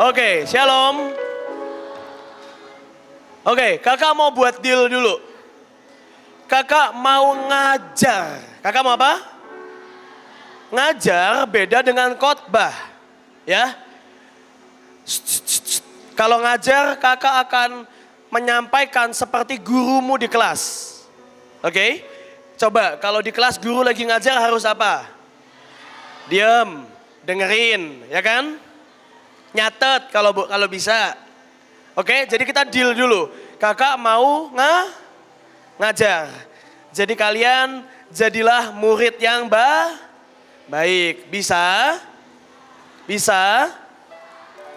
Oke, shalom. Oke, kakak mau buat deal dulu. Kakak mau ngajar. Kakak mau apa? Ngajar beda dengan khotbah. Ya. Kalau ngajar, kakak akan menyampaikan seperti gurumu di kelas. Oke? Coba kalau di kelas guru lagi ngajar harus apa? Diam, dengerin, ya kan? Nyatet kalau bisa. Oke, jadi kita deal dulu. Kakak mau ngajar. Jadi kalian jadilah murid yang baik. Bisa? Bisa?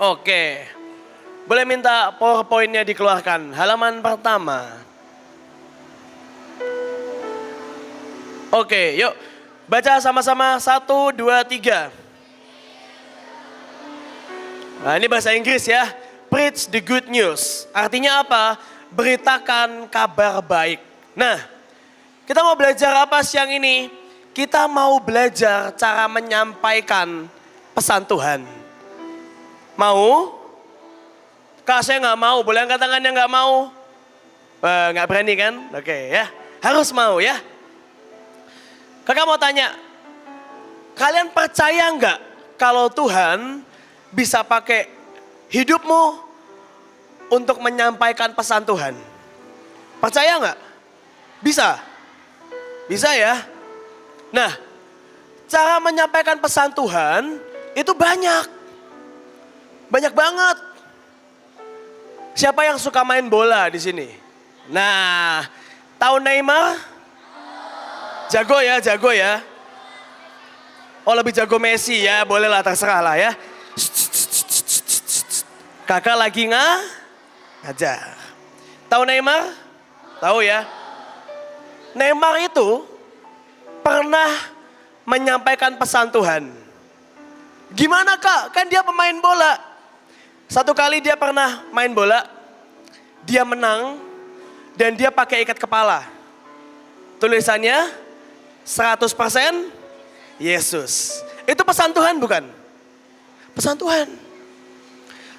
Oke. Boleh minta PowerPoint-nya dikeluarkan. Halaman pertama. Oke, yuk. Baca sama-sama 1, 2, 3. Nah, ini bahasa Inggris ya. Preach the good news. Artinya apa? Beritakan kabar baik. Nah, kita mau belajar apa siang ini? Kita mau belajar cara menyampaikan pesan Tuhan. Mau? Kak, saya nggak mau. Boleh angkat tangannya nggak mau? Nggak berani kan? Oke ya. Harus mau ya. Kakak mau tanya. Kalian percaya nggak kalau Tuhan bisa pakai hidupmu untuk menyampaikan pesan Tuhan? Percaya nggak? Bisa? Bisa ya? Nah, cara menyampaikan pesan Tuhan itu banyak. Banyak banget. Siapa yang suka main bola di sini? Nah, tahu Neymar? Jago ya. Oh, lebih jago Messi ya, bolehlah terserah lah ya. Kakak lagi ngajar. Tahu Neymar? Tahu ya. Neymar itu pernah menyampaikan pesan Tuhan. Gimana kak? Kan dia pemain bola. Satu kali dia pernah main bola. Dia menang dan dia pakai ikat kepala. Tulisannya 100% Yesus. Itu pesan Tuhan bukan? Pesan Tuhan.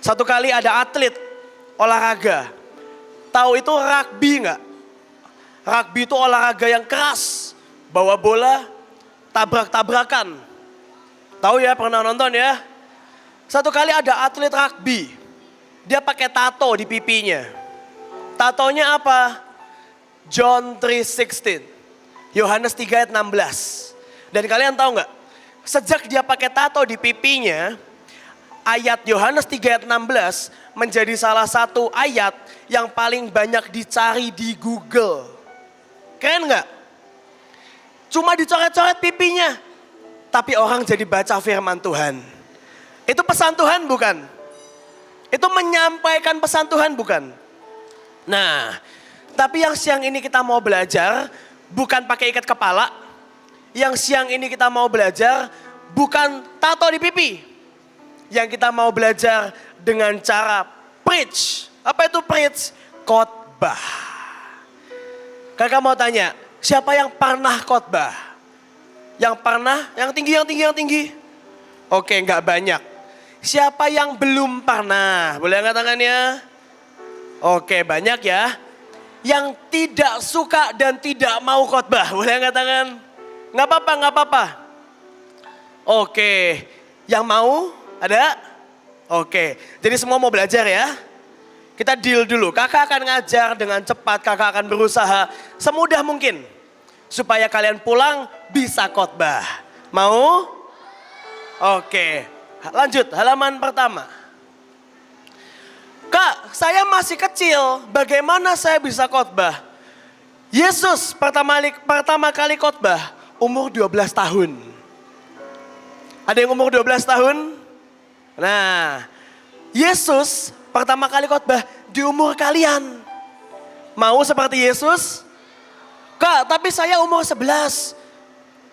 Satu kali ada atlet olahraga. Tahu itu rugby nggak? Rugby itu olahraga yang keras. Bawa bola, tabrak-tabrakan. Tahu ya, pernah nonton ya? Satu kali ada atlet rugby. Dia pakai tato di pipinya. Tatonya apa? John 3:16. Yohanes 3 ayat 16. Dan kalian tahu nggak? Sejak dia pakai tato di pipinya, ayat Yohanes 3 ayat 16 menjadi salah satu ayat yang paling banyak dicari di Google. Keren nggak? Cuma dicoret-coret pipinya. Tapi orang jadi baca firman Tuhan. Itu pesan Tuhan bukan? Itu menyampaikan pesan Tuhan bukan? Nah, tapi yang siang ini kita mau belajar bukan pakai ikat kepala. Yang siang ini kita mau belajar bukan tato di pipi. Yang kita mau belajar dengan cara preach. Apa itu preach? Khotbah. Kakak mau tanya, siapa yang pernah khotbah? Yang pernah? Yang tinggi. Oke, enggak banyak. Siapa yang belum pernah? Boleh angkat tangannya? Oke, banyak ya. Yang tidak suka dan tidak mau khotbah. Boleh angkat tangan? Nggak apa-apa. Oke, yang mau? Ada? Oke, jadi semua mau belajar ya. Kita deal dulu, kakak akan ngajar dengan cepat, kakak akan berusaha semudah mungkin. Supaya kalian pulang bisa khotbah. Mau? Oke, lanjut halaman pertama. Kak, saya masih kecil, bagaimana saya bisa khotbah? Yesus pertama kali khotbah umur 12 tahun. Ada yang umur 12 tahun? Nah, Yesus pertama kali khotbah di umur kalian. Mau seperti Yesus? Kak, tapi saya umur 11.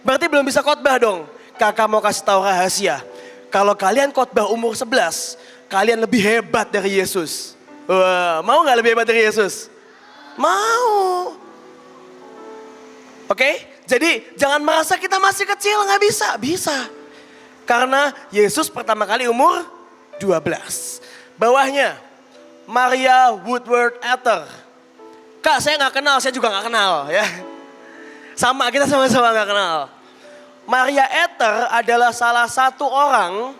Berarti belum bisa khotbah dong. Kakak mau kasih tahu rahasia. Kalau kalian khotbah umur 11, kalian lebih hebat dari Yesus. Wah, mau gak lebih hebat dari Yesus? Mau. Oke? Jadi jangan merasa kita masih kecil, gak bisa. Bisa. Karena Yesus pertama kali umur 12. Bawahnya, Maria Woodworth Ether. Kak, saya nggak kenal, saya juga nggak kenal ya. Sama, kita sama-sama nggak kenal. Maria Ether adalah salah satu orang,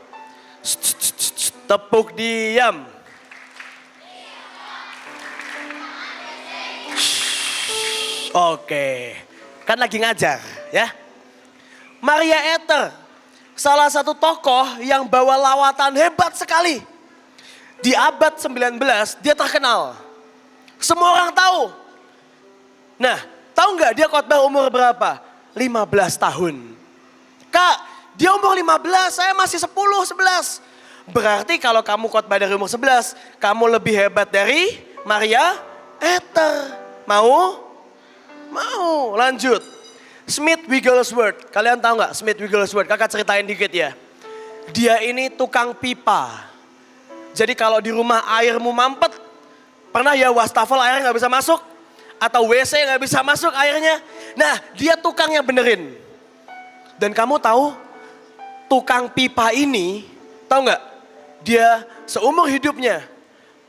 tepuk diam. Oke, kan lagi ngajar ya. Maria Ether, salah satu tokoh yang bawa lawatan hebat sekali. Di abad 19 dia terkenal. Semua orang tahu. Nah, tahu nggak dia khotbah umur berapa? 15 tahun. Kak, dia umur 15, saya masih 10, 11. Berarti kalau kamu khotbah dari umur 11, kamu lebih hebat dari Maria Ether. Mau? Mau, lanjut. Smith Wigglesworth, kalian tahu nggak Smith Wigglesworth? Kakak ceritain dikit ya. Dia ini tukang pipa. Jadi kalau di rumah airmu mampet, pernah ya wastafel air nggak bisa masuk? Atau WC nggak bisa masuk airnya? Nah, dia tukang yang benerin. Dan kamu tahu, tukang pipa ini, tahu nggak? Dia seumur hidupnya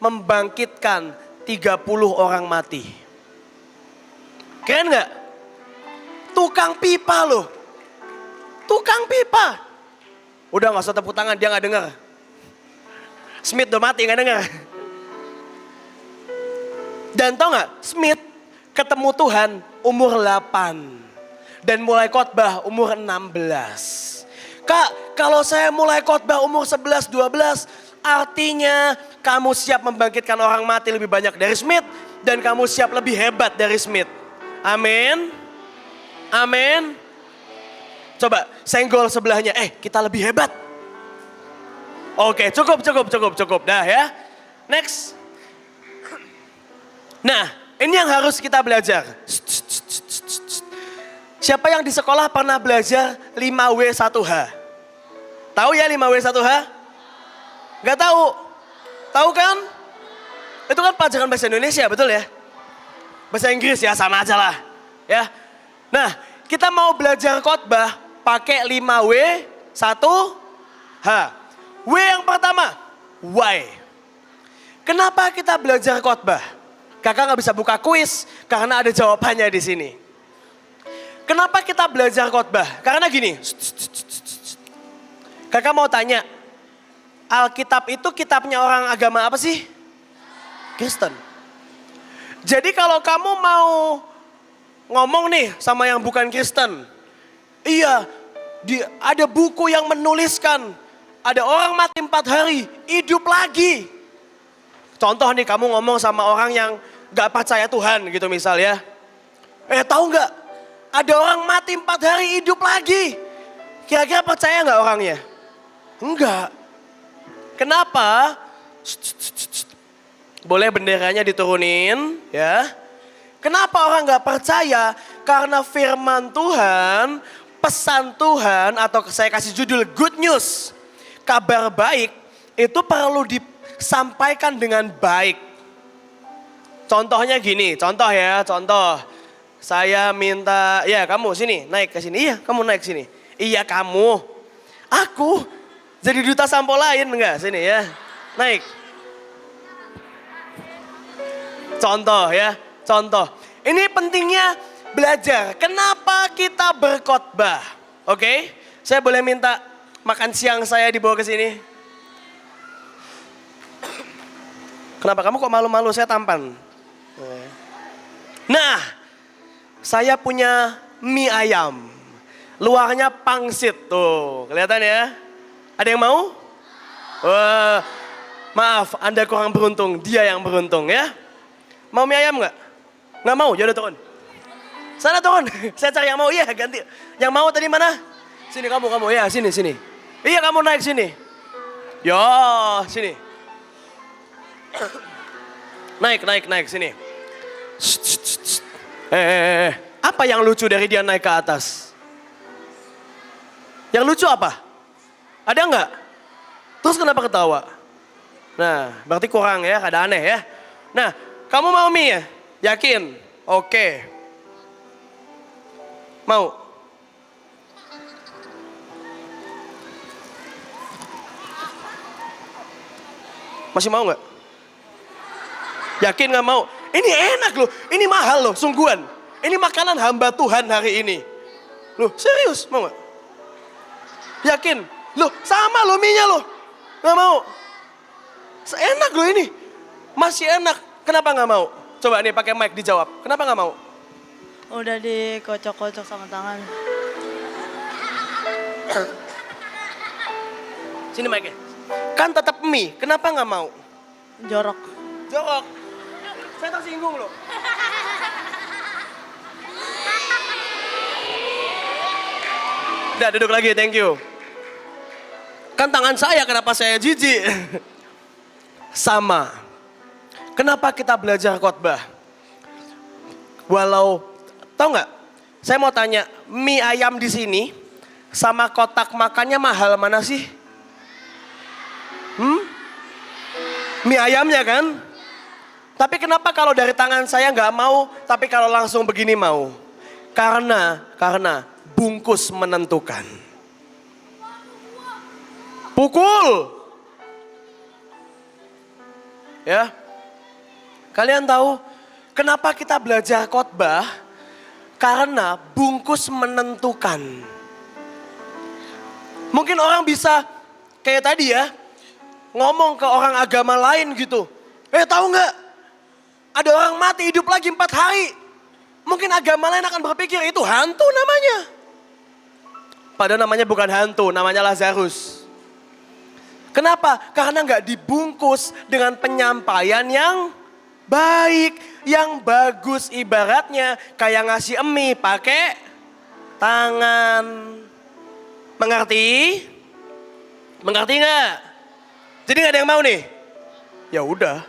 membangkitkan 30 orang mati. Keren nggak? Tukang pipa loh. Tukang pipa. Udah gak usah tepuk tangan, dia gak dengar. Smith udah mati gak dengar. Dan tau gak? Smith ketemu Tuhan umur 8. Dan mulai khotbah umur 16. Kak, kalau saya mulai khotbah umur 11, 12. Artinya kamu siap membangkitkan orang mati lebih banyak dari Smith. Dan kamu siap lebih hebat dari Smith. Amin. Amin. Coba senggol sebelahnya. Kita lebih hebat. Oke, cukup. Dah ya. Next. Nah, ini yang harus kita belajar. Siapa yang di sekolah pernah belajar 5W1H? Tahu ya 5W1H? Gak tahu? Tahu kan? Itu kan pelajaran bahasa Indonesia, betul ya? Bahasa Inggris ya, sama aja lah. Ya. Nah, kita mau belajar khotbah pakai 5W1H. W yang pertama, why. Kenapa kita belajar khotbah? Kakak nggak bisa buka kuis karena ada jawabannya di sini. Kenapa kita belajar khotbah? Karena gini. Kakak mau tanya, Alkitab itu kitabnya orang agama apa sih? Kristen. Jadi kalau kamu mau ngomong nih sama yang bukan Kristen. Iya, ada buku yang menuliskan. Ada orang mati 4 hari, hidup lagi. Contoh nih kamu ngomong sama orang yang gak percaya Tuhan gitu misal ya. Tahu gak? Ada orang mati 4 hari, hidup lagi. Kira-kira percaya gak orangnya? Enggak. Kenapa? Boleh benderanya diturunin ya. Kenapa orang gak percaya? Karena firman Tuhan, pesan Tuhan atau saya kasih judul good news. Kabar baik itu perlu disampaikan dengan baik. Contohnya gini, contoh. Saya minta, ya kamu sini, naik ke sini. Iya kamu naik sini. Iya kamu. Aku jadi duta sampo lain enggak sini ya. Naik. Contoh. Ini pentingnya belajar. Kenapa kita berkhotbah? Oke? Saya boleh minta makan siang saya dibawa ke sini? Kenapa kamu kok malu-malu? Saya tampan. Nah, saya punya mie ayam. Luarnya pangsit tuh, kelihatan ya? Ada yang mau? Wah, maaf, Anda kurang beruntung. Dia yang beruntung ya. Mau mie ayam nggak? Nggak mau, yaudah turun. Sana turun, saya cari yang mau. Iya ganti. Yang mau tadi mana? Sini kamu, ya sini. Iya kamu naik sini. Yo, sini. Naik sini. Apa yang lucu dari dia naik ke atas? Yang lucu apa? Ada nggak? Terus kenapa ketawa? Nah, berarti kurang ya, ada aneh ya. Nah, kamu mau mie ya? Yakin? Oke. Mau? Masih mau nggak? Yakin nggak mau? Ini enak loh, ini mahal loh, sungguhan. Ini makanan hamba Tuhan hari ini. Loh, serius mau nggak? Yakin? Loh, sama loh mie-nya loh. Nggak mau? Enak loh ini. Masih enak. Kenapa nggak mau? Coba nih pakai mic dijawab. Kenapa nggak mau? Udah dikocok-kocok sama tangan. Sini mic-nya. Kan tetap mie, kenapa nggak mau? Jorok. Jorok. Saya tersinggung loh. Udah duduk lagi, thank you. Kan tangan saya, kenapa saya jijik? Sama. Kenapa kita belajar khotbah? Walau, tahu nggak? Saya mau tanya, mie ayam di sini sama kotak makannya mahal mana sih? Mie ayamnya kan? Tapi kenapa kalau dari tangan saya nggak mau, tapi kalau langsung begini mau? Karena bungkus menentukan. Pukul. Ya. Kalian tahu kenapa kita belajar khotbah? Karena bungkus menentukan. Mungkin orang bisa kayak tadi ya, ngomong ke orang agama lain gitu. Tahu nggak? Ada orang mati hidup lagi 4 hari. Mungkin agama lain akan berpikir itu hantu namanya. Padahal namanya bukan hantu, namanya Lazarus. Kenapa? Karena nggak dibungkus dengan penyampaian yang baik, yang bagus. Ibaratnya kayak ngasih mie pakai tangan. Mengerti? Mengerti nggak? Jadi nggak ada yang mau nih? Ya udah,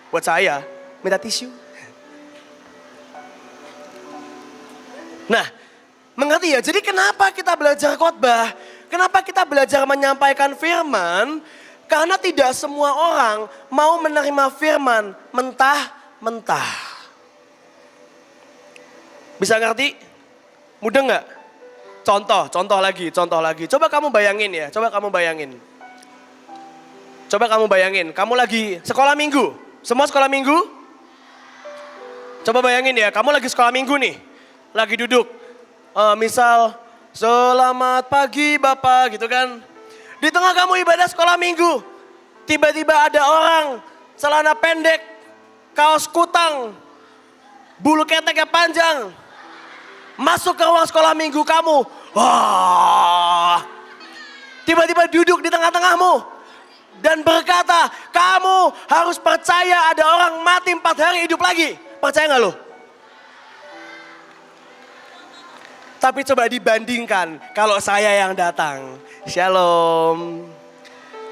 buat saya minta tisu. Nah, mengerti ya? Jadi kenapa kita belajar khotbah? Kenapa kita belajar menyampaikan firman? Karena tidak semua orang mau menerima firman mentah-mentah. Bisa ngerti? Mudah nggak? Contoh lagi. Coba kamu bayangin ya, coba kamu bayangin. Kamu lagi sekolah minggu. Semua sekolah minggu? Coba bayangin ya, kamu lagi sekolah minggu nih. Lagi duduk. Misal, selamat pagi Bapak gitu kan. Di tengah kamu ibadah sekolah minggu. Tiba-tiba ada orang celana pendek, kaos kutang, bulu keteknya panjang. Masuk ke ruang sekolah minggu kamu. Wah. Tiba-tiba duduk di tengah-tengahmu. Dan berkata, kamu harus percaya ada orang mati 4 hari hidup lagi. Percaya gak lo? Tapi coba dibandingkan kalau saya yang datang. Shalom.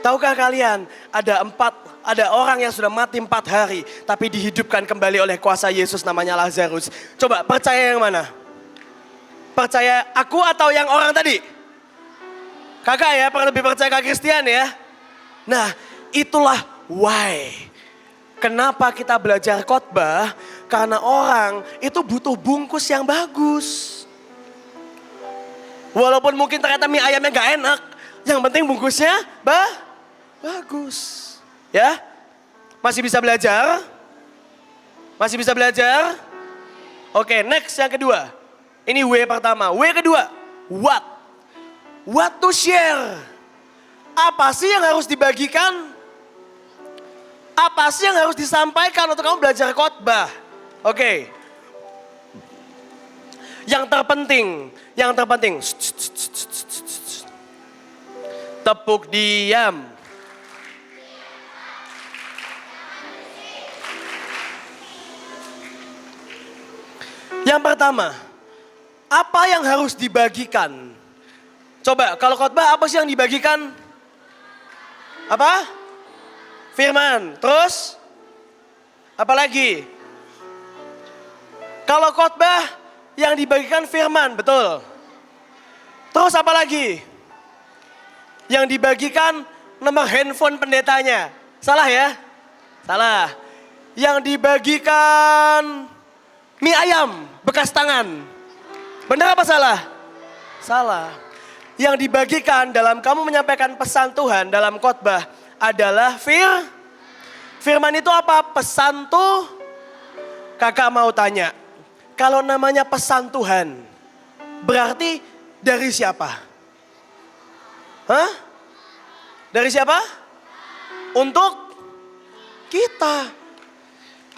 Tahukah kalian ada orang yang sudah mati 4 hari. Tapi dihidupkan kembali oleh kuasa Yesus namanya Lazarus. Coba percaya yang mana? Percaya aku atau yang orang tadi? Kakak ya, lebih percaya Kak Christian ya. Nah, itulah why. Kenapa kita belajar khotbah? Karena orang itu butuh bungkus yang bagus. Walaupun mungkin ternyata mie ayamnya gak enak. Yang penting bungkusnya bagus. Ya, masih bisa belajar? Masih bisa belajar? Oke, next yang kedua. Ini W pertama. W kedua, what? What to share? Apa sih yang harus dibagikan? Apa sih yang harus disampaikan untuk kamu belajar khotbah? Oke. Yang terpenting. Tepuk diam. Yang pertama, apa yang harus dibagikan? Coba, kalau khotbah apa sih yang dibagikan? Apa? Firman. Terus? Apa lagi? Kalau khotbah yang dibagikan firman, betul. Terus apa lagi? Yang dibagikan nomor handphone pendetanya. Salah ya? Salah. Yang dibagikan mie ayam bekas tangan. Benar apa salah? Salah. Yang dibagikan dalam kamu menyampaikan pesan Tuhan dalam khotbah adalah Firman itu apa? Pesan tuh. Kakak mau tanya, kalau namanya pesan Tuhan, berarti dari siapa? Hah? Dari siapa? Untuk kita.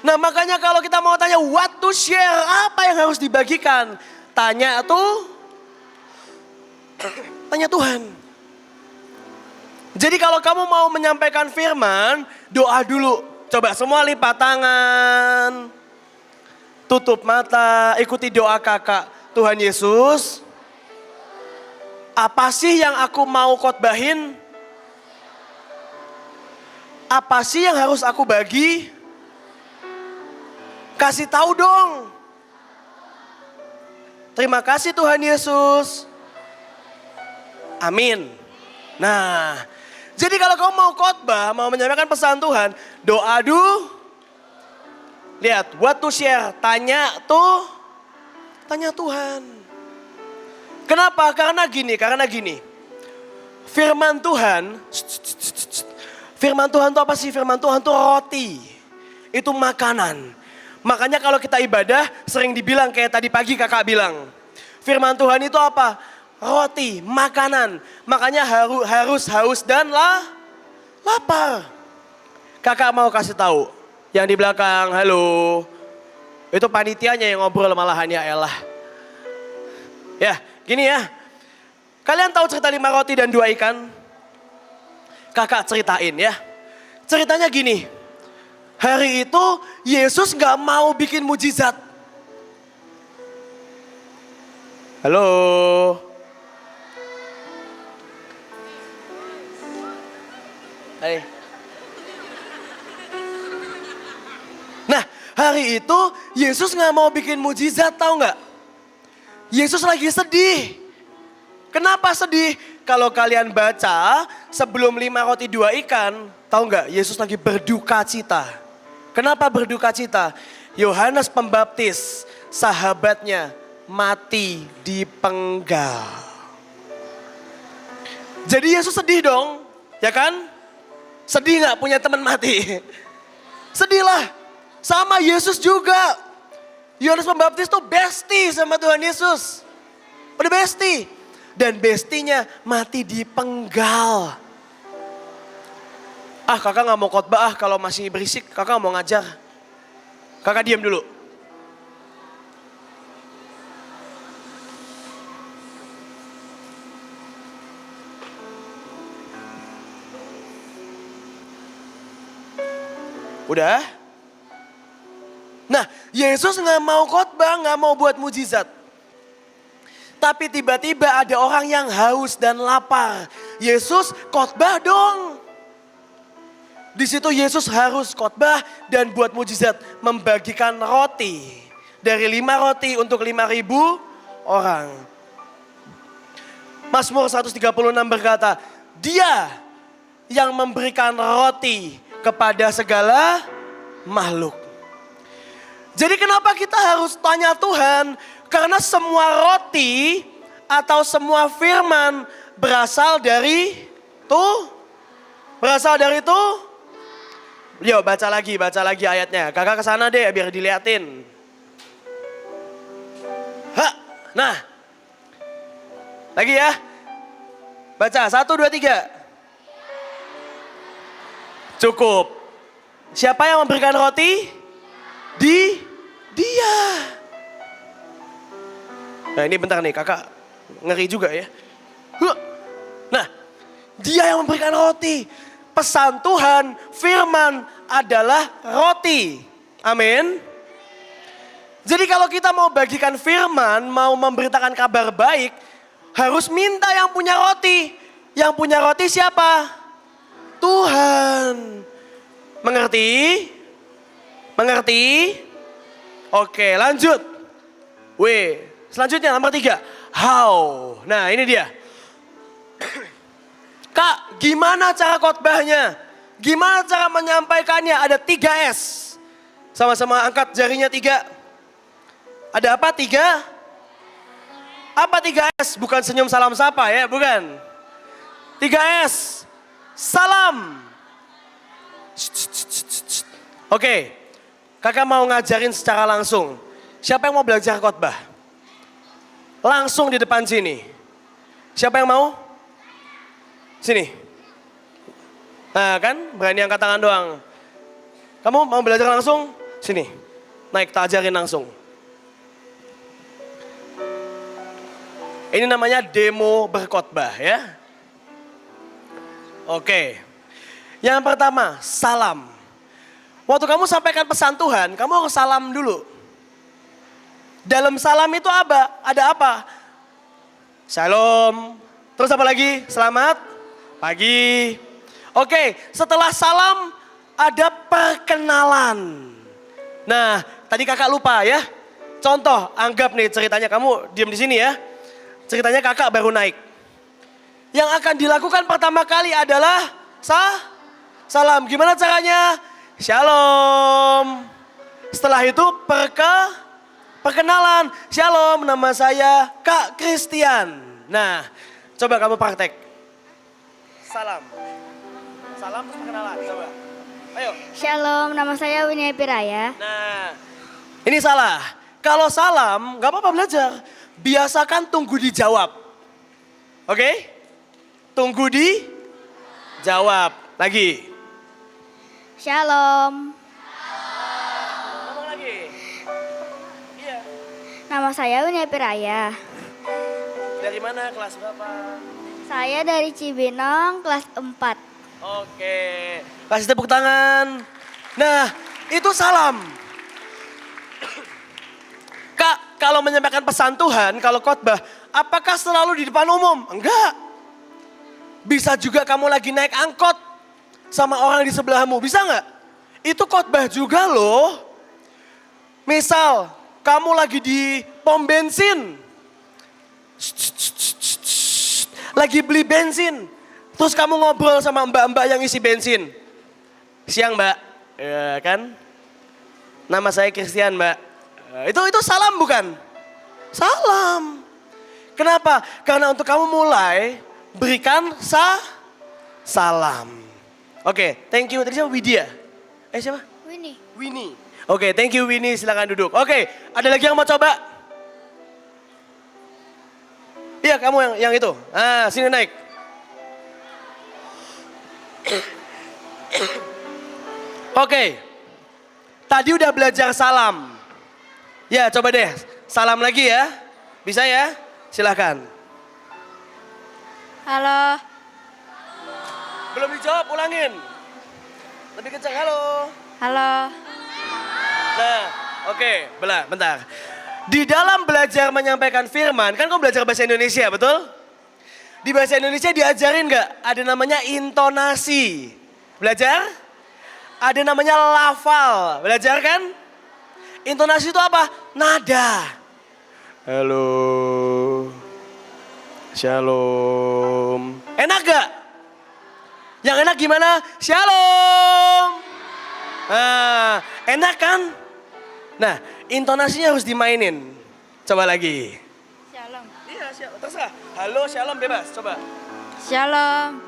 Nah makanya kalau kita mau tanya what to share, apa yang harus dibagikan? Tanya Tuhan. Jadi kalau kamu mau menyampaikan firman, doa dulu. Coba semua lipat tangan, tutup mata, ikuti doa kakak. Tuhan Yesus, apa sih yang aku mau khotbahin? Apa sih yang harus aku bagi? Kasih tahu dong. Terima kasih Tuhan Yesus. Amin. Nah, jadi kalau kamu mau khotbah, mau menyampaikan pesan Tuhan, doa dulu. Lihat, what to share, tanya Tuhan. Kenapa? Karena gini. Firman Tuhan itu apa sih? Firman Tuhan itu roti. Itu makanan. Makanya kalau kita ibadah sering dibilang kayak tadi pagi kakak bilang. Firman Tuhan itu apa? Roti, makanan. Makanya harus haus dan lapar. Kakak mau kasih tahu. Yang di belakang, halo. Itu panitianya yang ngobrol malahan ya elah. Ya, gini ya. Kalian tahu cerita 5 roti dan 2 ikan? Kakak ceritain ya. Ceritanya gini. Hari itu Yesus gak mau bikin mujizat. Halo. Hai. Nah hari itu Yesus gak mau bikin mujizat, tahu gak? Yesus lagi sedih. Kenapa sedih? Kalau kalian baca sebelum 5 roti 2 ikan, tahu gak? Yesus lagi berduka cita. Kenapa berduka cita? Yohanes Pembaptis, sahabatnya mati dipenggal. Jadi Yesus sedih dong, ya kan? Sedih gak punya teman mati? Sedih lah. Sama Yesus juga. Yohanes Pembaptis tuh bestie sama Tuhan Yesus. Udah bestie. Dan bestinya mati dipenggal. Ah kakak gak mau khotbah kalau masih berisik. Kakak mau ngajar. Kakak diam dulu. Udah? Nah, Yesus gak mau khotbah, gak mau buat mujizat. Tapi tiba-tiba ada orang yang haus dan lapar. Yesus khotbah dong. Di situ Yesus harus khotbah dan buat mujizat, membagikan roti. Dari 5 roti untuk 5.000 orang. Mazmur 136 berkata, Dia yang memberikan roti kepada segala makhluk. Jadi kenapa kita harus tanya Tuhan? Karena semua roti atau semua firman berasal dari Yuk baca lagi ayatnya. Kakak kesana deh biar diliatin. Nah. Lagi ya. Baca 1, 2, 3. Cukup. Siapa yang memberikan roti? Dia. Nah ini bentar nih kakak ngeri juga ya. Nah dia yang memberikan roti. Pesan Tuhan, firman adalah roti. Amin. Jadi kalau kita mau bagikan firman, mau memberitakan kabar baik, harus minta yang punya roti. Yang punya roti siapa? Tuhan. Mengerti? Mengerti? Oke lanjut. Selanjutnya nomor 3. How. Nah ini dia. Kak, gimana cara khotbahnya? Gimana cara menyampaikannya? Ada 3 S. Sama-sama angkat jarinya 3. Ada apa 3? Apa 3 S? Bukan senyum salam sapa ya, bukan. 3 S. Salam. Oke, kakak mau ngajarin secara langsung. Siapa yang mau belajar khotbah? Langsung di depan sini. Siapa yang mau? Sini. Nah kan, berani angkat tangan doang. Kamu mau belajar langsung? Sini. Naik, tak ajarin langsung. Ini namanya demo berkhotbah ya. Oke. Yang pertama, salam. Waktu kamu sampaikan pesan Tuhan, kamu harus salam dulu. Dalam salam itu apa? Ada apa? Shalom. Terus apa lagi? Selamat pagi. Oke, setelah salam ada perkenalan. Nah, tadi kakak lupa ya. Contoh, anggap nih ceritanya kamu diam di sini ya. Ceritanya kakak baru naik. Yang akan dilakukan pertama kali adalah salam. Gimana caranya? Shalom. Setelah itu perkenalan. Shalom, nama saya Kak Christian. Nah, coba kamu praktek. Salam terus perkenalan, coba. Ayo. Shalom, nama saya Winnie Piraya. Nah, ini salah. Kalau salam, gak apa-apa belajar. Biasakan tunggu dijawab. Oke? Tunggu dijawab. Lagi. Shalom, Ngomong lagi. Iya. nama saya Winnie Piraya. Dari mana? Kelas berapa? Saya dari Cibinong, kelas 4. Oke. Kasih tepuk tangan. Nah, itu salam. Kak, kalau menyampaikan pesan Tuhan, kalau khotbah, apakah selalu di depan umum? Enggak. Bisa juga kamu lagi naik angkot sama orang di sebelahmu, bisa nggak? Itu khotbah juga loh. Misal, kamu lagi di pom bensin. Lagi beli bensin. Terus kamu ngobrol sama mbak-mbak yang isi bensin. Siang mbak, ya kan? Nama saya Christian mbak. Itu salam bukan? Salam. Kenapa? Karena untuk kamu mulai berikan salam. Oke, thank you. Tadi siapa? Widya? Siapa? Winnie. Oke, thank you Winnie. Silakan duduk. Oke, ada lagi yang mau coba? Iya, kamu yang itu. Ah, sini naik. Oke, tadi udah belajar salam. Ya, coba deh. Salam lagi ya. Bisa ya? Silakan. Halo, Belum dijawab, ulangin. Lebih kencang, halo. halo. Nah, oke, bentar. Di dalam belajar menyampaikan firman, kan kamu belajar bahasa Indonesia, betul? Di bahasa Indonesia diajarin nggak? Ada namanya intonasi. Belajar? Ada namanya lafal. Belajar kan? Intonasi itu apa? Nada. Halo. Shalom. Enak gak? Yang enak gimana? Shalom. Nah, enak kan? Nah, intonasinya harus dimainin. Coba lagi. Shalom. Iya, terserah. Halo, shalom bebas. Coba. Shalom.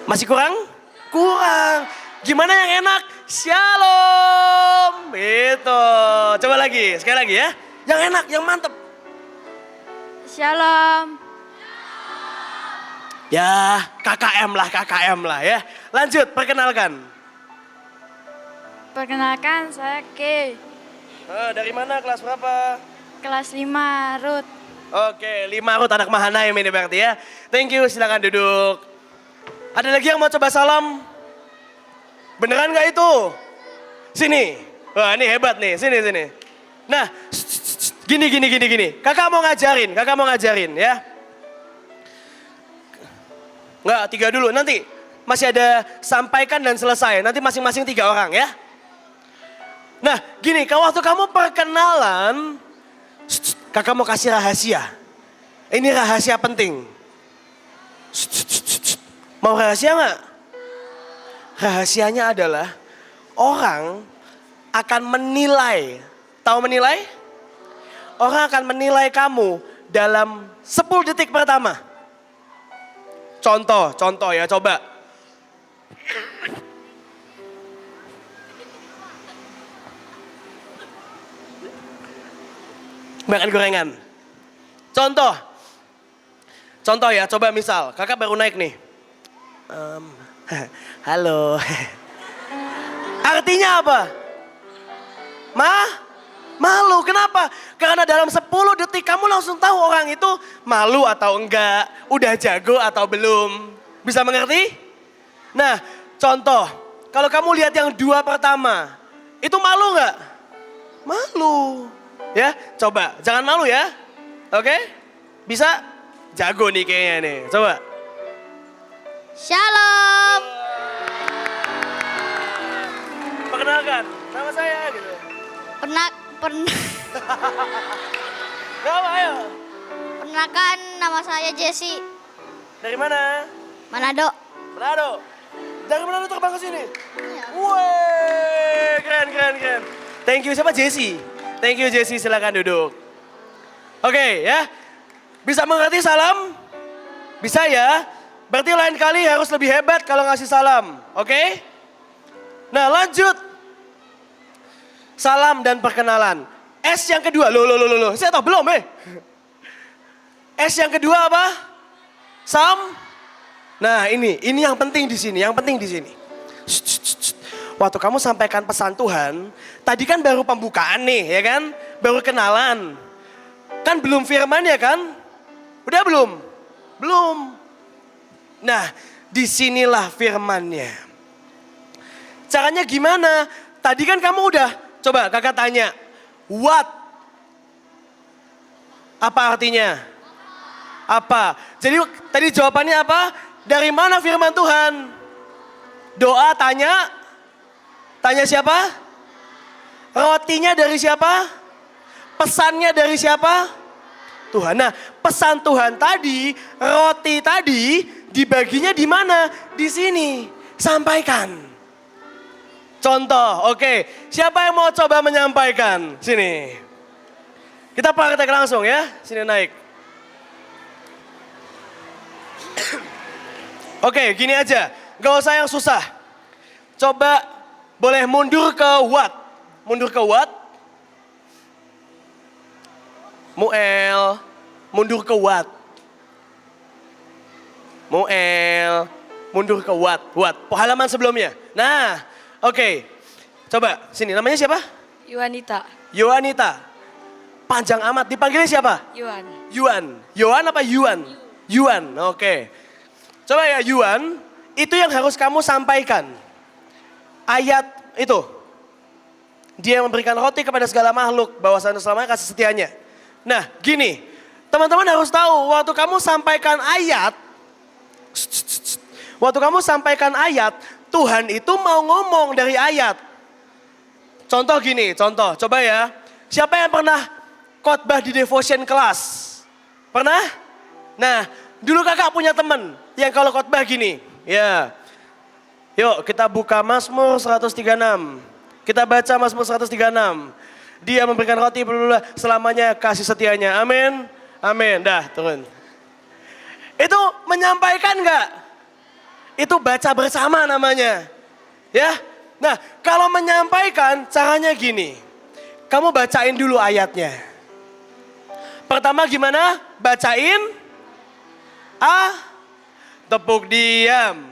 Masih kurang? Kurang. Gimana yang enak? Shalom. Itu. Coba lagi, sekali lagi ya. Yang enak, yang mantep. Shalom. Ya, KKM lah ya. Lanjut, perkenalkan. Perkenalkan, saya K. Dari mana, kelas berapa? Kelas 5, Ruth. Oke, 5 Rut anak Mahanaim ini berarti ya. Thank you, silakan duduk. Ada lagi yang mau coba salam? Beneran gak itu? Sini. Wah, ini hebat nih. Sini. Nah, gini. Kakak mau ngajarin ya. Enggak, 3 dulu. Nanti masih ada sampaikan dan selesai. Nanti masing-masing 3 orang ya. Nah, gini, kalau waktu kamu perkenalan, kakak mau kasih rahasia. Ini rahasia penting. Mau rahasia nggak? Rahasianya adalah orang akan menilai. Tahu menilai? Orang akan menilai kamu dalam 10 detik pertama. Contoh ya, coba. Makan gorengan. Contoh. Contoh ya, coba misal kakak baru naik nih. Halo. Artinya apa? Malu, kenapa? Karena dalam 10 detik kamu langsung tahu orang itu malu atau enggak, udah jago atau belum. Bisa mengerti? Nah, contoh, kalau kamu lihat yang 2 pertama, itu malu enggak? Malu. Ya, coba, jangan malu ya. Oke? Bisa? Jago nih kayaknya nih, coba. Shalom. Perkenalkan, nama saya gitu. Pernah Kenapa ayo? Perkenalkan, nama saya Jesse. Dari mana? Manado. Manado. Dari Manado terbang ke sini? Iya. Wih, keren. Thank you, siapa Jesse? Thank you Jesse, silakan duduk. Oke ya, bisa mengerti salam? Bisa ya? Berarti lain kali harus lebih hebat kalau ngasih salam, oke? Nah lanjut. Salam dan perkenalan. S yang kedua, loh, saya tahu belum S yang kedua apa? Nah ini yang penting di sini, Waktu kamu sampaikan pesan Tuhan, tadi kan baru pembukaan nih, ya kan? Baru kenalan. Kan belum firman ya kan? Udah belum? Belum. Nah, disinilah firmannya. Caranya gimana? Tadi kan kamu udah, coba kakak tanya, what? Apa artinya? Apa? Jadi tadi jawabannya apa? Dari mana firman Tuhan? Doa tanya siapa? Rotinya dari siapa? Pesannya dari siapa? Tuhan. Nah, pesan Tuhan tadi, roti tadi dibaginya di mana? Di sini. Sampaikan. Contoh, oke. Siapa yang mau coba menyampaikan? Sini. Kita praktek langsung ya. Sini naik. Oke, gini aja. Gak usah yang susah. Coba boleh mundur ke what? Mundur ke what? Muel, mundur ke what? Muel, mundur ke what? What? Halaman sebelumnya. Nah, oke. Coba, sini namanya siapa? Yuanita. Yohanita. Panjang amat, dipanggilnya siapa? Yuan. Yuan. Yohan apa Yuan? Yuan, oke. Coba ya Yuan, itu yang harus kamu sampaikan. Ayat itu. Dia memberikan roti kepada segala makhluk, bahwasanya selamanya kasih setianya. Nah gini, teman-teman harus tahu waktu kamu sampaikan ayat, Tuhan itu mau ngomong dari ayat. Contoh gini, coba ya. Siapa yang pernah khotbah di devotion class? Pernah? Nah, dulu kakak punya teman yang kalau khotbah gini, ya. Yuk kita buka Mazmur 136. Kita baca Mazmur 136. Dia memberikan roti selamanya kasih setianya. Amin. Amin. Dah turun. Itu menyampaikan enggak? Itu baca bersama namanya. Ya. Nah kalau menyampaikan caranya gini. Kamu bacain dulu ayatnya. Pertama gimana? Bacain. Tepuk diam.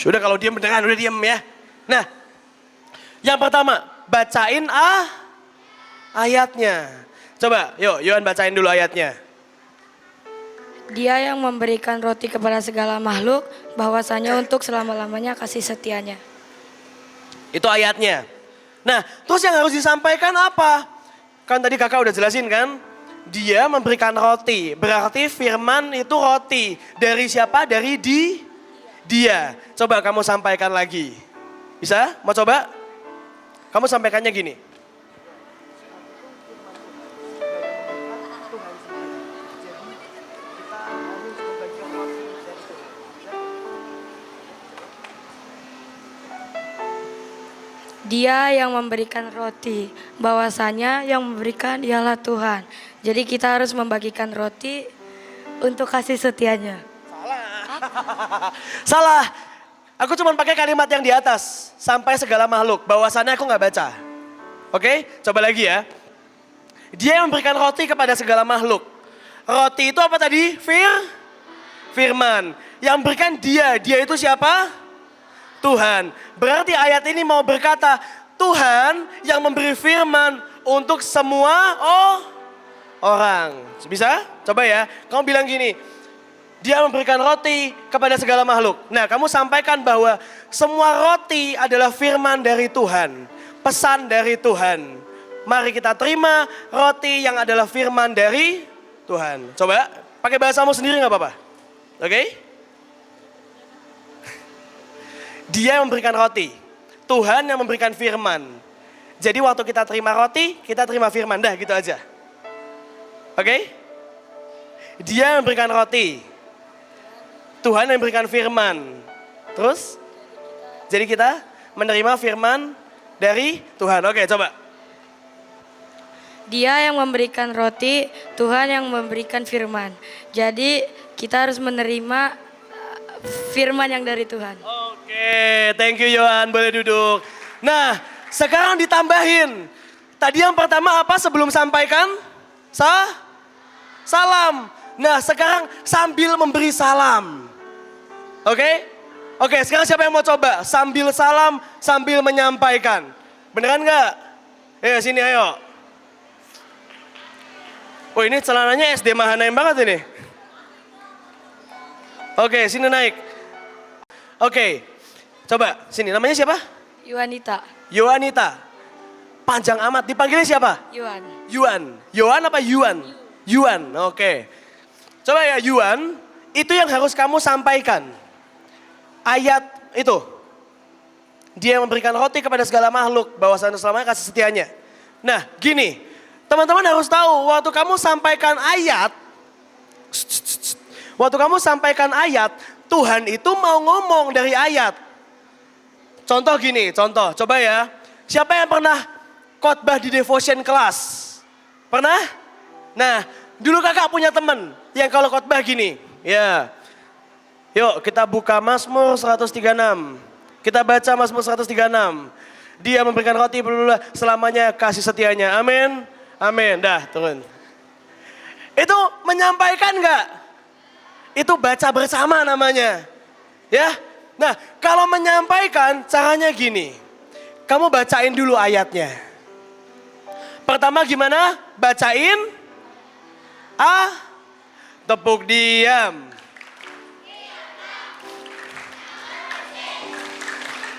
Udah kalau diam beneran, udah diam ya. Nah, yang pertama, bacain ayatnya. Coba, yuk Yohan bacain dulu ayatnya. Dia yang memberikan roti kepada segala makhluk, bahwasanya untuk selama-lamanya kasih setianya. Itu ayatnya. Nah, terus yang harus disampaikan apa? Kan tadi kakak udah jelasin kan? Dia memberikan roti, berarti firman itu roti. Dari siapa? Dari dia. Coba kamu sampaikan lagi. Bisa? Mau coba? Kamu sampaikannya gini. Dia yang memberikan roti, bahwasanya yang memberikan ialah Tuhan. Jadi kita harus membagikan roti untuk kasih setianya. Salah. Aku cuma pakai kalimat yang di atas. Sampai segala makhluk. Bahwasannya aku nggak baca. Oke, coba lagi ya. Dia yang memberikan roti kepada segala makhluk. Roti itu apa tadi? Firman. Yang berikan dia itu siapa? Tuhan. Berarti ayat ini mau berkata, Tuhan yang memberi firman untuk semua orang. Bisa? Coba ya. Kamu bilang gini, dia memberikan roti kepada segala makhluk. Nah, kamu sampaikan bahwa semua roti adalah firman dari Tuhan. Pesan dari Tuhan. Mari kita terima roti yang adalah firman dari Tuhan. Coba, pakai bahasamu sendiri gak apa-apa. Oke? Dia yang memberikan roti. Tuhan yang memberikan firman. Jadi waktu kita terima roti, kita terima firman. Dah gitu aja. Oke? Dia yang memberikan roti. Tuhan yang memberikan firman. Terus? Jadi kita menerima firman dari Tuhan. Oke, coba. Dia yang memberikan roti, Tuhan yang memberikan firman. Jadi kita harus menerima firman yang dari Tuhan. Oke, thank you Yohan, boleh duduk. Nah, sekarang ditambahin. Tadi yang pertama apa sebelum sampaikan? Salam. Nah, sekarang sambil memberi salam. Oke? Oke, sekarang siapa yang mau coba? Sambil salam, sambil menyampaikan. Beneran nggak? Sini ayo. Oh, ini celananya SD Mahanaim banget ini. Oke, sini naik. Oke, coba sini. Namanya siapa? Yohanita. Panjang amat. Dipanggilnya siapa? Yohan apa Yuan? Yuan, oke. Coba ya Yuan, itu yang harus kamu sampaikan. Ayat itu. Dia memberikan roti kepada segala makhluk, bahwasanya selamanya kasih setianya. Nah, gini. Teman-teman harus tahu, waktu kamu sampaikan ayat, Tuhan itu mau ngomong dari ayat. Contoh gini, coba ya. Siapa yang pernah khotbah di devotion class? Pernah? Nah, dulu kakak punya teman yang kalau khotbah gini. Ya, yuk kita buka Mazmur 136. Kita baca Mazmur 136. Dia memberikan roti selamanya kasih setianya. Amin. Amin. Dah, turun. Itu menyampaikan enggak? Itu baca bersama namanya. Ya. Nah, kalau menyampaikan caranya gini. Kamu bacain dulu ayatnya. Pertama gimana? Bacain. Tepuk diam.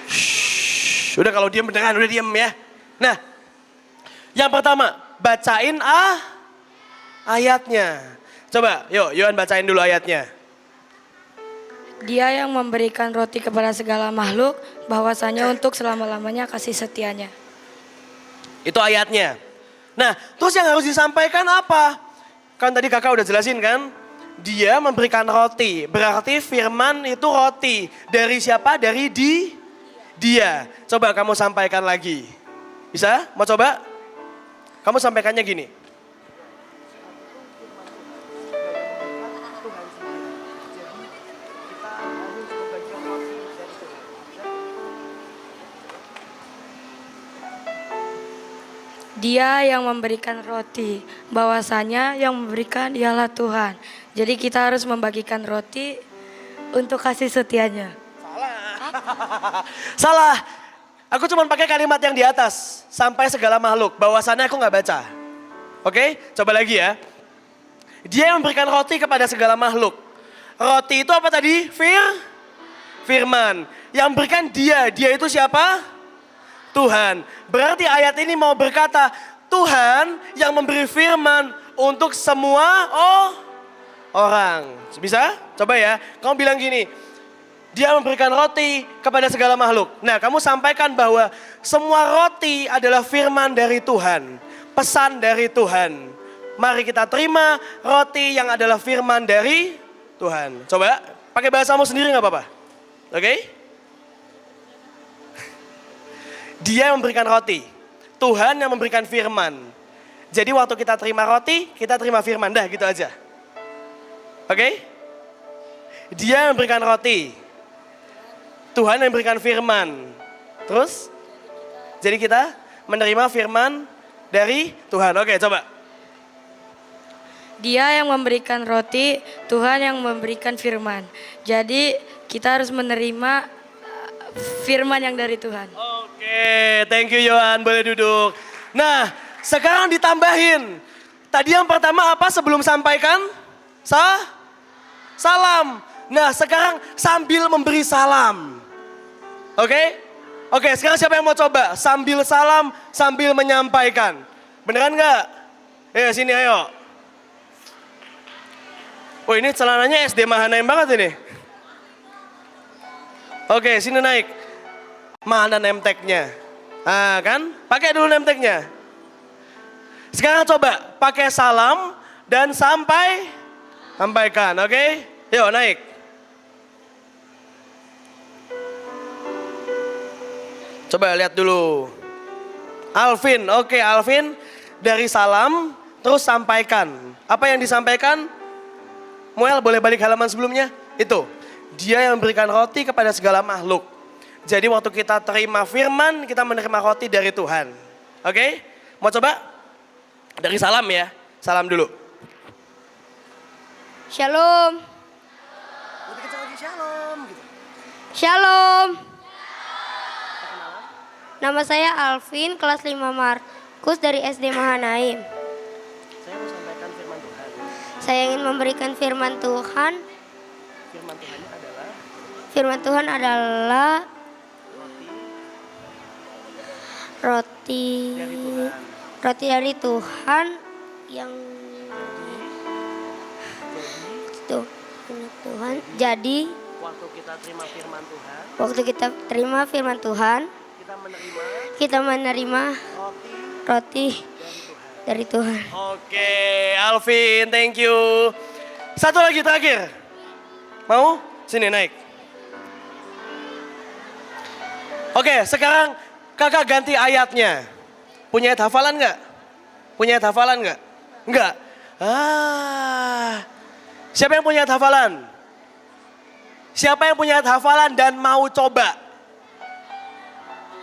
Shhh, udah kalau diam beneran, udah diam ya. Nah, yang pertama. Bacain ayatnya. Coba, yuk Yohan bacain dulu ayatnya. Dia yang memberikan roti kepada segala makhluk, bahwasanya untuk selama-lamanya kasih setianya. Itu ayatnya. Nah, terus yang harus disampaikan apa? Kan tadi kakak udah jelasin kan? Dia memberikan roti, berarti firman itu roti. Dari siapa? Dari dia. Coba kamu sampaikan lagi. Bisa? Mau coba? Kamu sampaikannya gini. Dia yang memberikan roti, bahwasanya yang memberikan ialah Tuhan. Jadi kita harus membagikan roti untuk kasih setianya. Salah. Aku cuma pakai kalimat yang di atas. Sampai segala makhluk. Bahwasannya aku nggak baca. Oke, coba lagi ya. Dia yang memberikan roti kepada segala makhluk. Roti itu apa tadi? Firman. Yang berikan dia itu siapa? Tuhan. Berarti ayat ini mau berkata, Tuhan yang memberi firman untuk semua orang. Bisa? Coba ya. Kamu bilang gini, dia memberikan roti kepada segala makhluk. Nah, kamu sampaikan bahwa semua roti adalah firman dari Tuhan. Pesan dari Tuhan. Mari kita terima roti yang adalah firman dari Tuhan. Coba, pakai bahasamu sendiri gak apa-apa. Oke? Dia yang memberikan roti. Tuhan yang memberikan firman. Jadi waktu kita terima roti, kita terima firman. Dah gitu aja. Oke? Dia yang memberikan roti. Tuhan yang berikan firman. Terus? Jadi kita menerima firman dari Tuhan. Oke, coba. Dia yang memberikan roti, Tuhan yang memberikan firman. Jadi kita harus menerima firman yang dari Tuhan. Oke, thank you Yohan, boleh duduk. Nah, sekarang ditambahin. Tadi yang pertama apa sebelum sampaikan? Salam. Nah, sekarang sambil memberi salam. Oke? Oke, sekarang siapa yang mau coba? Sambil salam, sambil menyampaikan. Beneran nggak? Ya, sini ayo. Oh, ini celananya SD Mahanaim banget ini. Oke, sini naik. Mana name tag-nya? Nah, kan? Pakai dulu name tag-nya. Sekarang coba pakai salam dan sampaikan, oke? Yuk, naik. Coba lihat dulu. Alvin, oke Alvin. Dari salam, terus sampaikan. Apa yang disampaikan? Muel, boleh balik halaman sebelumnya? Itu, dia yang memberikan roti kepada segala makhluk. Jadi waktu kita terima firman, kita menerima roti dari Tuhan. Oke? Mau coba? Dari salam ya. Salam dulu. Shalom. Lebih kencang lagi, shalom. Gitu. Shalom. Nama saya Alvin, kelas 5 Markus dari SD Mahanaim. Saya mau sampaikan firman Tuhan. Saya ingin memberikan firman Tuhan. Firman Tuhan adalah Roti dari Tuhan. Roti dari Tuhan yang itu firman Tuhan. Jadi Waktu kita terima firman Tuhan, waktu kita terima firman Tuhan, kita menerima roti dari Tuhan. Oke, Alvin, thank you. Satu lagi terakhir. Mau? Sini naik. Oke, sekarang kakak ganti ayatnya. Punya ayat hafalan nggak? Punya ayat hafalan nggak? Nggak. Siapa yang punya ayat hafalan? Siapa yang punya ayat hafalan dan mau coba?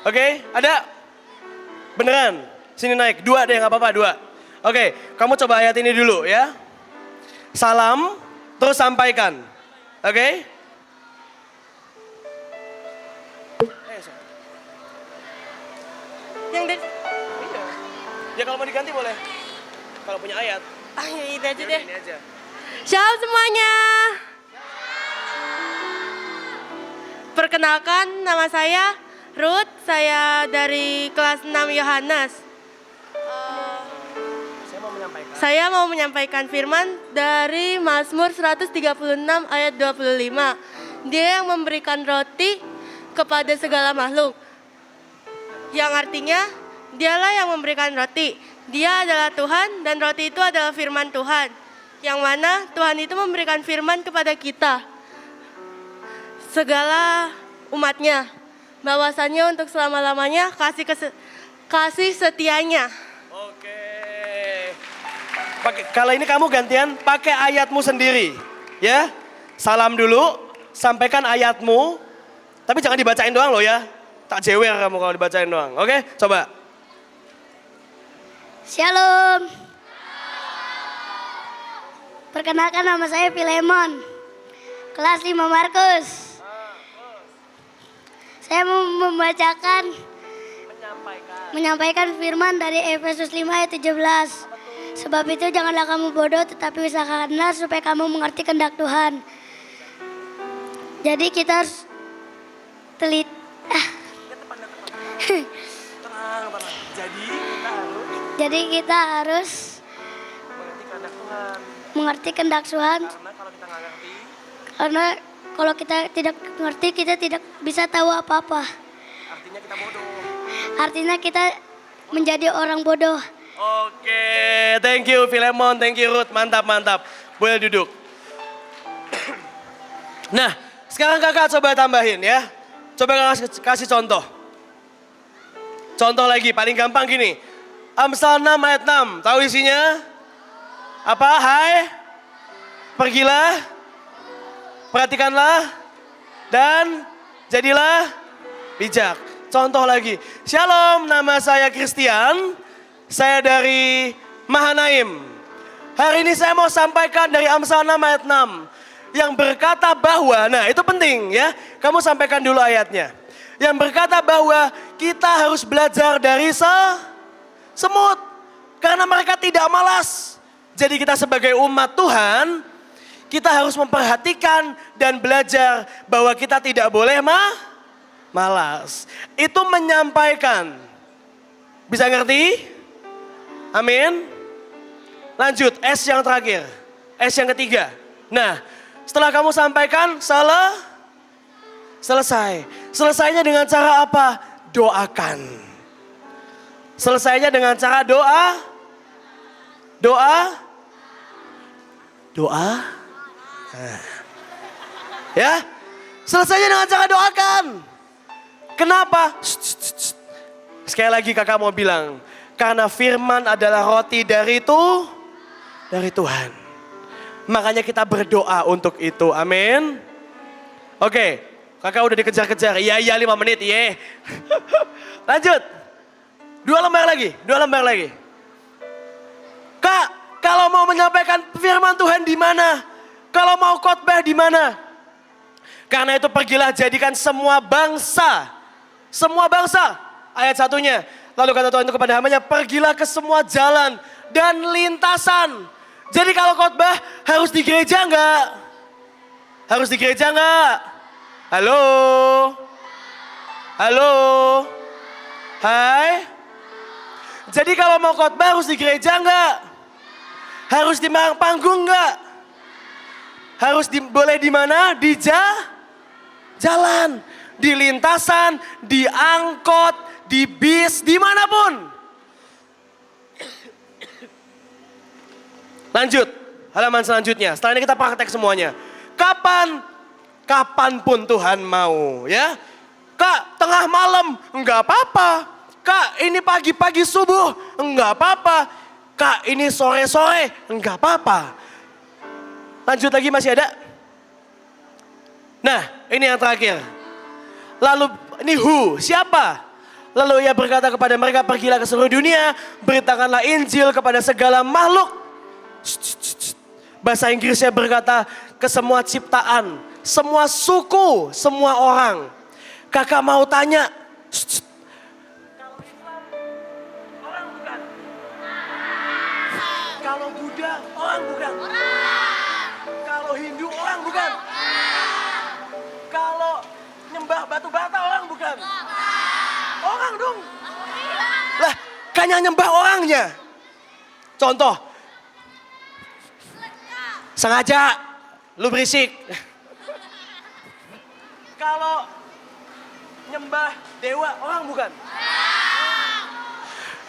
Oke, ada? Beneran? Sini naik, 2 deh, nggak apa-apa, 2. Oke, kamu coba ayat ini dulu ya. Salam, terus sampaikan. Oke? Yang dari... Ya kalau mau diganti boleh. Kalau punya ayat. Ah, ya ini aja Yaudah, deh. ini aja. Shalom semuanya. Perkenalkan, nama saya Ruth. Saya dari kelas 6 Yohanes. Saya mau menyampaikan firman dari Mazmur 136 ayat 25. Dia yang memberikan roti kepada segala makhluk. Yang artinya, dialah yang memberikan roti. Dia adalah Tuhan dan roti itu adalah firman Tuhan. Yang mana Tuhan itu memberikan firman kepada kita. Segala umatnya. Bahwasannya untuk selama-lamanya kasih setianya. Oke. Kalau ini kamu gantian pakai ayatmu sendiri. Ya. Salam dulu, sampaikan ayatmu. Tapi jangan dibacain doang loh ya. Tak jewer kamu kalau dibacain doang. Oke, coba. Shalom. Perkenalkan, nama saya Filemon, kelas 5 Markus. Saya mau menyampaikan firman dari Efesus 5 ayat 17. Sebab itu janganlah kamu bodoh, tetapi usahakanlah supaya kamu mengerti kehendak Tuhan. Jadi kita harus Jadi kita harus mengerti kehendak Tuhan. Karena kalau kita tidak mengerti, kita tidak bisa tahu apa-apa. Artinya kita bodoh. Artinya kita menjadi orang bodoh. Oke, thank you Filemon, thank you Ruth, mantap. Boleh duduk. Nah, sekarang kakak coba tambahin ya. Coba kakak kasih contoh. Contoh lagi, paling gampang gini. Amsal 6 ayat 6, tahu isinya? Apa? Hai, pergilah, perhatikanlah, dan jadilah bijak. Contoh lagi, Shalom, nama saya Christian, saya dari Mahanaim. Hari ini saya mau sampaikan dari Amsal 6 ayat 6. Yang berkata bahwa, nah itu penting ya, kamu sampaikan dulu ayatnya. Yang berkata bahwa kita harus belajar dari semut. Karena mereka tidak malas. Jadi kita sebagai umat Tuhan, kita harus memperhatikan dan belajar bahwa kita tidak boleh malas. Itu menyampaikan. Bisa ngerti? Amin. Lanjut, S yang terakhir. S yang ketiga. Nah, setelah kamu sampaikan, selesai. Selesainya dengan cara apa? Doakan. Selesainya dengan cara doa. Nah. Ya, selesainya dengan cara doakan. Kenapa? Sekali lagi kakak mau bilang, karena firman adalah roti dari Tuhan. Makanya kita berdoa untuk itu, amin. Oke, kakak udah dikejar-kejar, iya 5 menit, iya. Lanjut, 2 lembar lagi. Kak, kalau mau menyampaikan firman Tuhan di mana? Kalau mau khotbah di mana? Karena itu pergilah jadikan semua bangsa. Ayat 1-nya. Lalu kata Tuhan itu kepada hambanya, pergilah ke semua jalan dan lintasan. Jadi kalau khotbah harus di gereja enggak? Harus di gereja enggak? Halo? Hai? Jadi kalau mau khotbah harus di gereja enggak? Harus di panggung enggak? Boleh di mana? Di jalan, di lintasan, di angkot, di bis, dimanapun. Lanjut, halaman selanjutnya. Setelah ini kita praktek semuanya. Kapanpun Tuhan mau, ya. Kak, tengah malam, enggak apa-apa. Kak, ini pagi-pagi subuh, enggak apa-apa. Kak, ini sore-sore, enggak apa-apa. Lanjut lagi, masih ada? Nah, ini yang terakhir. Lalu, ini siapa? Lalu ia berkata kepada mereka, pergilah ke seluruh dunia, beritakanlah Injil kepada segala makhluk. Bahasa Inggrisnya berkata ke semua ciptaan, semua suku, semua orang. Kakak mau tanya, kalau Islam orang bukan? Kalau Buddha orang bukan? Kalau Hindu orang bukan? Kalau nyembah batu bata orang bukan? Orang dong. Lah, kan yang nyembah orangnya. Contoh, sengaja lu berisik. Kalau nyembah dewa orang bukan?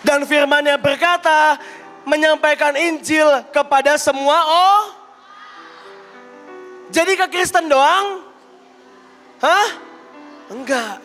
Dan firman-Nya berkata, menyampaikan Injil kepada semua Jadi ke Kristen doang? Hah? Enggak.